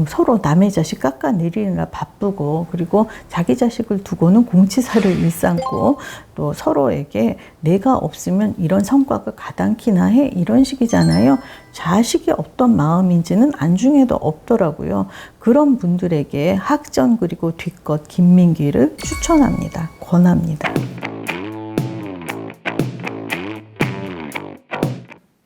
서로 남의 자식 깎아내리느라 바쁘고, 그리고 자기 자식을 두고는 공치사를 일삼고, 또 서로에게 내가 없으면 이런 성과가 가당키나 해, 이런 식이잖아요. 자식이 어떤 마음인지는 안중에도 없더라고요. 그런 분들에게 학전 그리고 뒷것 김민기를 추천합니다. 권합니다.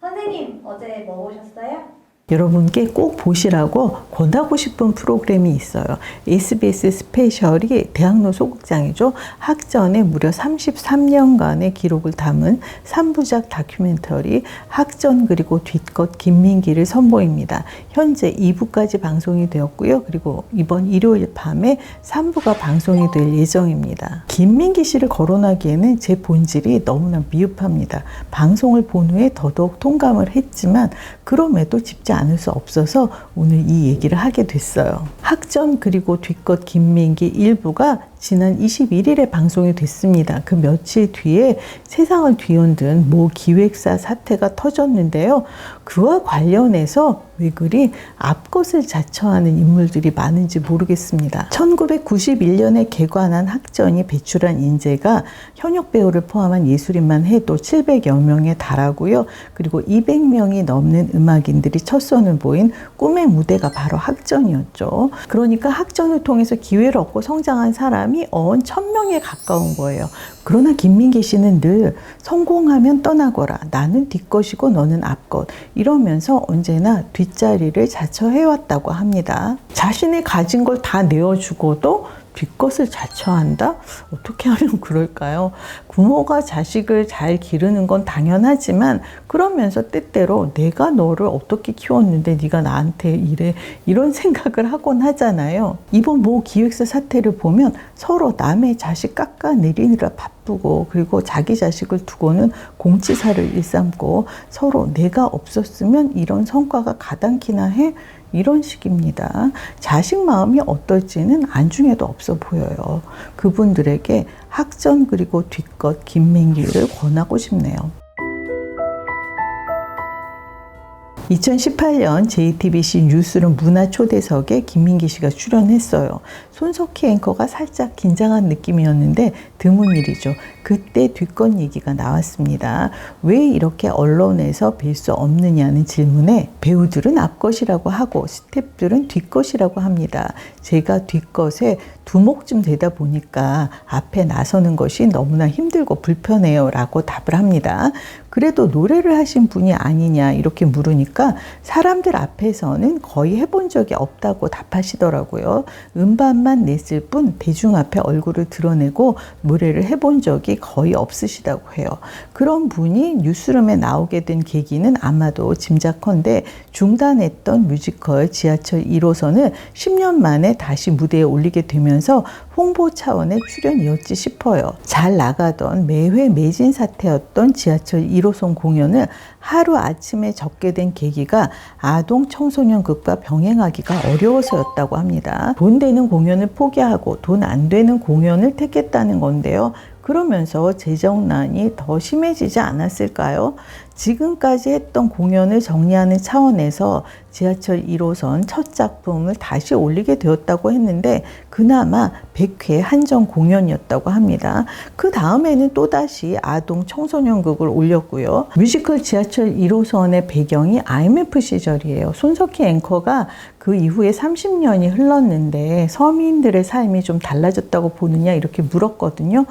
선생님, 어제 뭐 보셨어요? 여러분께 꼭 보시라고 권하고 싶은 프로그램이 있어요. SBS 스페셜이 대학로 소극장이죠. 학전에 무려 33년간의 기록을 담은 3부작 다큐멘터리 학전 그리고 뒷것 김민기를 선보입니다. 현재 2부까지 방송이 되었고요. 그리고 이번 일요일 밤에 3부가 방송이 될 예정입니다. 김민기 씨를 거론하기에는 제 본질이 너무나 미흡합니다. 방송을 본 후에 더더욱 통감을 했지만 그럼에도 짚지 않을 수 없어서 오늘 이 얘기를 하게 됐어요. 학전 그리고 뒷것 김민기 1부가 지난 21일에 방송이 됐습니다. 그 며칠 뒤에 세상을 뒤흔든 모 기획사 사태가 터졌는데요. 그와 관련해서 왜 그리 앞것을 자처하는 인물들이 많은지 모르겠습니다. 1991년에 개관한 학전이 배출한 인재가 현역 배우를 포함한 예술인만 해도 700여 명에 달하고요. 그리고 200명이 넘는 음악인들이 첫 선을 보인 꿈의 무대가 바로 학전이었죠. 그러니까 학전을 통해서 기회를 얻고 성장한 사람이 어언 1000명에 가까운 거예요. 그러나 김민기 씨는 늘 성공하면 떠나거라. 나는 뒷것이고 너는 앞것. 이러면서 언제나 뒷자리를 자처해왔다고 합니다. 자신이 가진 걸 다 내어주고도 뒷것을 자처한다? 어떻게 하면 그럴까요? 부모가 자식을 잘 기르는 건 당연하지만 그러면서 때때로 내가 너를 어떻게 키웠는데 네가 나한테 이래, 이런 생각을 하곤 하잖아요. 이번 모 기획사 사태를 보면 서로 남의 자식 깎아내리느라 바쁘고, 그리고 자기 자식을 두고는 공치사를 일삼고 서로 내가 없었으면 이런 성과가 가당키나 해? 이런 식입니다. 자식 마음이 어떨지는 안중에도 없어 보여요. 그분들에게 학전 그리고 뒷것 김민기를 권하고 싶네요. 2018년 JTBC 뉴스룸 문화초대석에 김민기 씨가 출연했어요. 손석희 앵커가 살짝 긴장한 느낌이었는데 드문 일이죠. 그때 뒷것 얘기가 나왔습니다. 왜 이렇게 언론에서 뵐 수 없느냐는 질문에 배우들은 앞것이라고 하고 스태프들은 뒷것이라고 합니다. 제가 뒷것에 두목쯤 되다 보니까 앞에 나서는 것이 너무나 힘들고 불편해요 라고 답을 합니다. 그래도 노래를 하신 분이 아니냐 이렇게 물으니까 사람들 앞에서는 거의 해본 적이 없다고 답하시더라고요. 음반만 냈을 뿐 대중 앞에 얼굴을 드러내고 노래를 해본 적이 거의 없으시다고 해요. 그런 분이 뉴스룸에 나오게 된 계기는 아마도 짐작컨대 중단했던 뮤지컬 지하철 1호선을 10년 만에 다시 무대에 올리게 되면서 홍보 차원의 출연이었지 싶어요. 잘 나가던 매회 매진 사태였던 지하철 1호선 공연을 하루아침에 접게 된 계기가 아동 청소년 극과 병행하기가 어려워서였다고 합니다. 돈 되는 공연을 포기하고 돈 안 되는 공연을 택했다는 건데요. 그러면서 재정난이 더 심해지지 않았을까요? 지금까지 했던 공연을 정리하는 차원에서 지하철 1호선 첫 작품을 다시 올리게 되었다고 했는데 그나마 100회 한정 공연이었다고 합니다. 그 다음에는 또다시 아동 청소년극을 올렸고요. 뮤지컬 지하철 1호선의 배경이 IMF 시절이에요. 손석희 앵커가 그 이후에 30년이 흘렀는데 서민들의 삶이 좀 달라졌다고 보느냐 이렇게 물었거든요.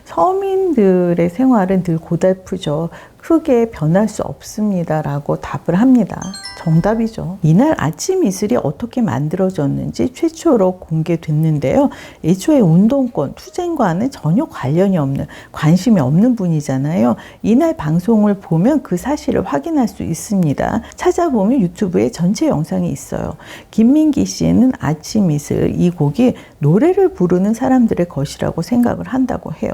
서민들의 생활은 늘 고달프죠. 크게 변할 수 없습니다 라고 답을 합니다. 정답이죠. 이날 아침 이슬이 어떻게 만들어졌는지 최초로 공개됐는데요. 애초에 운동권, 투쟁과는 전혀 관련이 없는, 관심이 없는 분이잖아요. 이날 방송을 보면 그 사실을 확인할 수 있습니다. 찾아보면 유튜브에 전체 영상이 있어요. 김민기 씨는 아침 이슬 이 곡이 노래를 부르는 사람들의 것이라고 생각을 한다고 해요.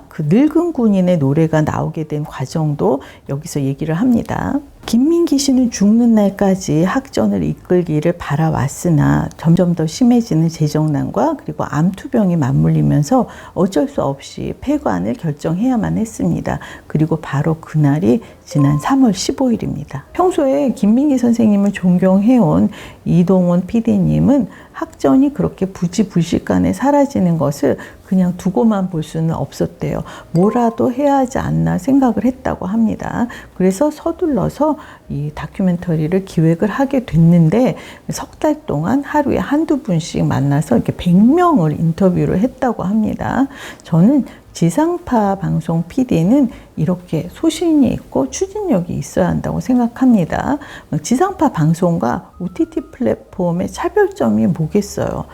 그 늙은 군인의 노래가 나오게 된 과정도 여기서 얘기를 합니다. 김민기 씨는 죽는 날까지 학전을 이끌기를 바라왔으나 점점 더 심해지는 재정난과 그리고 암투병이 맞물리면서 어쩔 수 없이 폐관을 결정해야만 했습니다. 그리고 바로 그날이 지난 3월 15일입니다. 평소에 김민기 선생님을 존경해온 이동원 PD님은 학전이 그렇게 부지불식간에 사라지는 것을 그냥 두고만 볼 수는 없었대요. 뭐라도 해야 하지 않나 생각을 했다고 합니다. 그래서 서둘러서 이 다큐멘터리를 기획을 하게 됐는데 석 달 동안 하루에 한두 분씩 만나서 이렇게 100명을 인터뷰를 했다고 합니다. 저는 지상파 방송 PD는 이렇게 소신이 있고 추진력이 있어야 한다고 생각합니다. 지상파 방송과 OTT 플랫폼의 차별점이 뭐겠어요?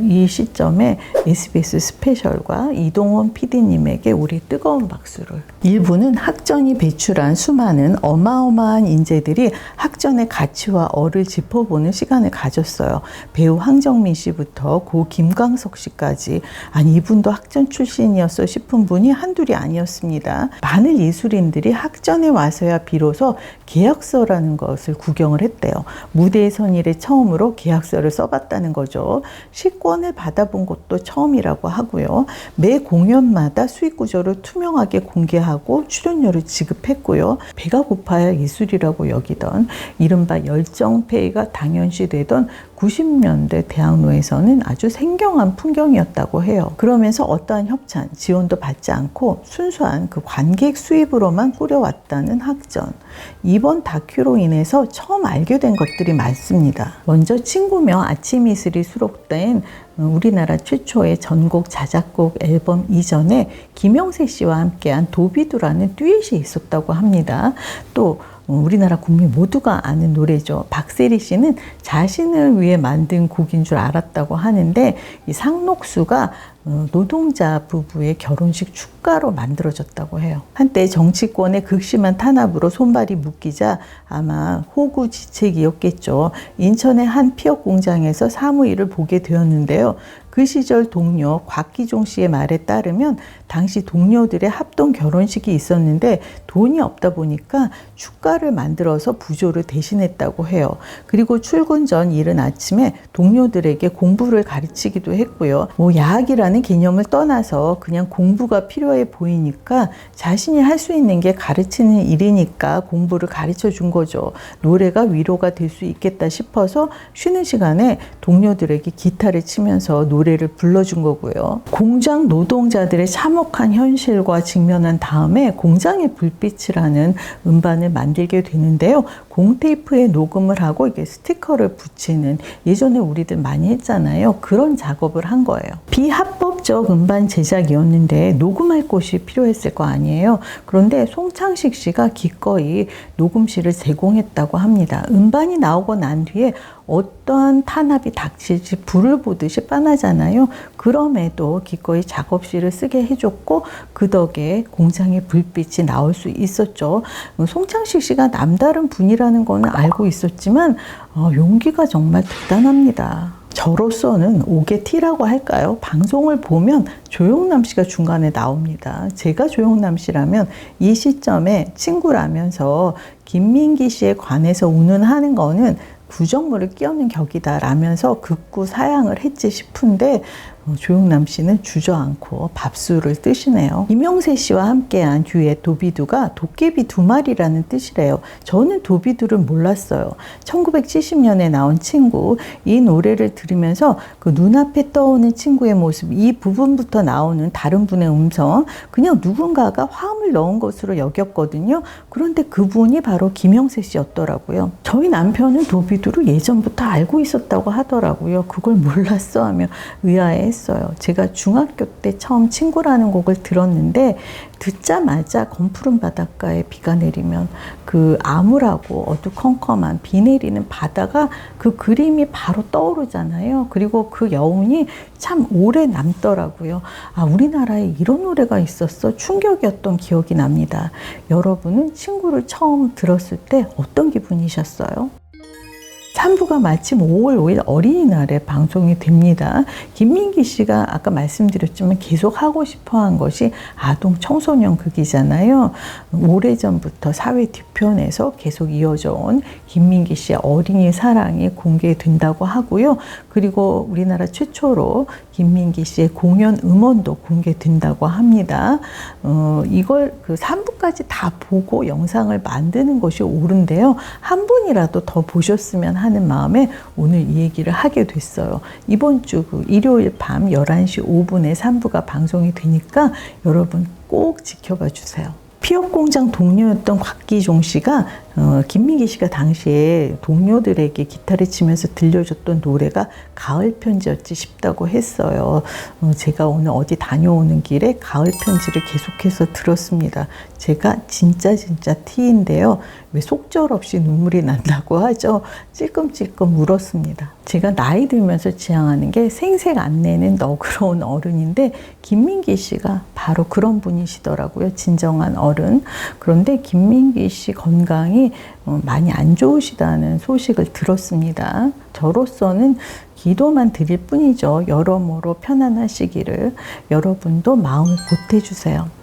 이 시점에 SBS 스페셜과 이동원 PD님에게 우리 뜨거운 박수를. 일부는 학전이 배출한 수많은 어마어마한 인재들이 학전의 가치와 어를 짚어보는 시간을 가졌어요. 배우 황정민 씨부터 고 김광석 씨까지, 아니 이분도 학전 출신이었어 싶은 분이 한둘이 아니었습니다. 많은 예술인들이 학전에 와서야 비로소 계약서라는 것을 구경을 했대요. 무대에 선 이래 처음으로 계약서를 써봤다는 거죠. 시권을 받아본 것도 처음이라고 하고요. 매 공연마다 수익 구조를 투명하게 공개하고 출연료를 지급했고요. 배가 고파야 예술이라고 여기던 이른바 열정페이가 당연시되던 90년대 대학로에서는 아주 생경한 풍경이었다고 해요. 그러면서 어떠한 협찬, 지원도 받지 않고 순수한 그 관객 수입으로만 꾸려왔다는 학전. 이번 다큐로 인해서 처음 알게 된 것들이 많습니다. 먼저 친구며 아침 이슬이 수록된 우리나라 최초의 전곡 자작곡 앨범 이전에 김영세 씨와 함께한 도비두라는 듀엣이 있었다고 합니다. 또 우리나라 국민 모두가 아는 노래죠. 박세리 씨는 자신을 위해 만든 곡인 줄 알았다고 하는데 이 상록수가 노동자 부부의 결혼식 축가로 만들어졌다고 해요. 한때 정치권의 극심한 탄압으로 손발이 묶이자 아마 호구지책이었겠죠. 인천의 한 피혁 공장에서 사무일을 보게 되었는데요. 그 시절 동료 곽기종 씨의 말에 따르면 당시 동료들의 합동 결혼식이 있었는데 돈이 없다 보니까 축가를 만들어서 부조를 대신했다고 해요. 그리고 출근 전 이른 아침에 동료들에게 공부를 가르치기도 했고요. 뭐 야학이라는 개념을 떠나서 그냥 공부가 필요해 보이니까 자신이 할 수 있는 게 가르치는 일이니까 공부를 가르쳐 준 거죠. 노래가 위로가 될 수 있겠다 싶어서 쉬는 시간에 동료들에게 기타를 치면서 노래를 불러준 거고요. 공장 노동자들의 참혹한 현실과 직면한 다음에 공장의 불빛이라는 음반을 만들게 되는데요. 공테이프에 녹음을 하고 이게 스티커를 붙이는, 예전에 우리들 많이 했잖아요. 그런 작업을 한 거예요. 비합법적 음반 제작이었는데 녹음할 곳이 필요했을 거 아니에요. 그런데 송창식 씨가 기꺼이 녹음실을 제공했다고 합니다. 음반이 나오고 난 뒤에 어떠한 탄압이 닥칠지 불을 보듯이 뻔하잖아요. 그럼에도 기꺼이 작업실을 쓰게 해줬고 그 덕에 공장의 불빛이 나올 수 있었죠. 송창식 씨가 남다른 분이라는 거는 알고 있었지만 용기가 정말 대단합니다. 저로서는 옥의 티라고 할까요? 방송을 보면 조영남 씨가 중간에 나옵니다. 제가 조영남 씨라면 이 시점에 친구라면서 김민기 씨에 관해서 운운하는 거는 구정물을 끼얹는 격이다 라면서 극구 사양을 했지 싶은데 조영남 씨는 주저앉고 밥술을 뜨시네요. 김영세 씨와 함께한 듀엣 도비두가 도깨비 두 마리라는 뜻이래요. 저는 도비두를 몰랐어요. 1970년에 나온 친구, 이 노래를 들으면서 그 눈앞에 떠오는 친구의 모습, 이 부분부터 나오는 다른 분의 음성, 그냥 누군가가 화음을 넣은 것으로 여겼거든요. 그런데 그분이 바로 김영세 씨였더라고요. 저희 남편은 도비두를 예전부터 알고 있었다고 하더라고요. 그걸 몰랐어 하며 의아해했어요. 제가 중학교 때 처음 친구라는 곡을 들었는데 듣자마자 검푸른 바닷가에 비가 내리면 그 암울하고 어두컴컴한 비 내리는 바다가 그 그림이 바로 떠오르잖아요. 그리고 그 여운이 참 오래 남더라고요. 아, 우리나라에 이런 노래가 있었어. 충격이었던 기억이 납니다. 여러분은 친구를 처음 들었을 때 어떤 기분이셨어요? 3부가 마침 5월 5일 어린이날에 방송이 됩니다. 김민기 씨가 아까 말씀드렸지만 계속 하고 싶어 한 것이 아동 청소년 극이잖아요. 오래전부터 사회 뒤편에서 계속 이어져 온 김민기 씨의 어린이 사랑이 공개된다고 하고요. 그리고 우리나라 최초로 김민기 씨의 공연 음원도 공개된다고 합니다. 이걸 그 3부까지 다 보고 영상을 만드는 것이 옳은데요. 한 분이라도 더 보셨으면 하는 마음에 오늘 이 얘기를 하게 됐어요. 이번 주 그 일요일 밤 11시 5분에 3부가 방송이 되니까 여러분 꼭 지켜봐 주세요. 피업공장 동료였던 곽기종 씨가 김민기 씨가 당시에 동료들에게 기타를 치면서 들려줬던 노래가 가을 편지였지 싶다고 했어요. 제가 오늘 어디 다녀오는 길에 가을 편지를 계속해서 들었습니다. 제가 진짜 T인데요. 왜 속절없이 눈물이 난다고 하죠. 찔끔찔끔 울었습니다. 제가 나이 들면서 지향하는 게 생색 안 내는 너그러운 어른인데 김민기 씨가 바로 그런 분이시더라고요. 진정한 어른. 그런데 김민기 씨 건강이 많이 안 좋으시다는 소식을 들었습니다. 저로서는 기도만 드릴 뿐이죠. 여러모로 편안하시기를 여러분도 마음을 보태주세요.